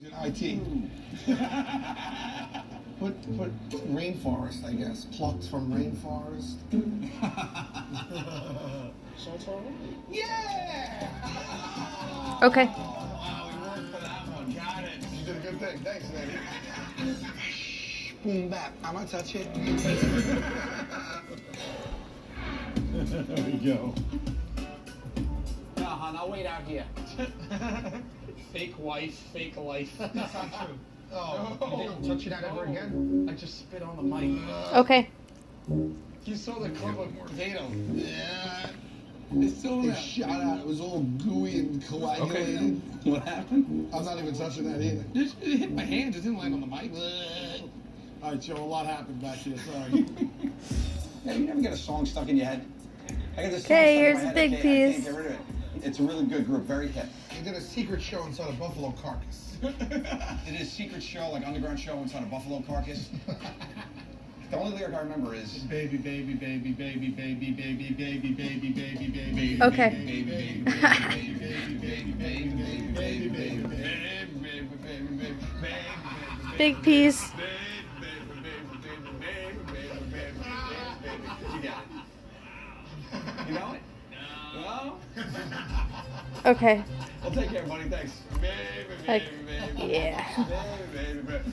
IT. Put rainforest, I guess. Plucked from rainforest. Yeah! Okay. Wow, we worked for that one. Got it. You did a good thing. Thanks, Manny. Boom bap. I'm gonna touch it. There we go. No, hon, I'll wait out here. Fake wife, fake life. That's not true. Oh, you didn't touch it out ever again? I just spit on the mic. Okay. You saw the clump of potato. Yeah. It's still It there. shot out. It was all gooey and coagulated. Okay. What happened? I'm not even touching that either. It hit my hands. It didn't land on the mic. All right, Joe, a lot happened back here. Sorry. Yeah, you never get a song stuck in your head. I got this song Okay, stuck in here's my the head. big I can't piece. get rid of it. It's a really good group, very hip. They did a secret show inside a buffalo carcass. It is secret show, like underground show inside a buffalo carcass. The only lyric I remember is Baby, baby, baby, baby, baby, baby, baby, baby, baby, baby. Okay. baby, baby, baby, baby, baby, baby, baby, baby, baby, Big piece. You got it. You know it? No? Okay. Well, take care, buddy. Thanks. Like, yeah. Baby, baby, baby.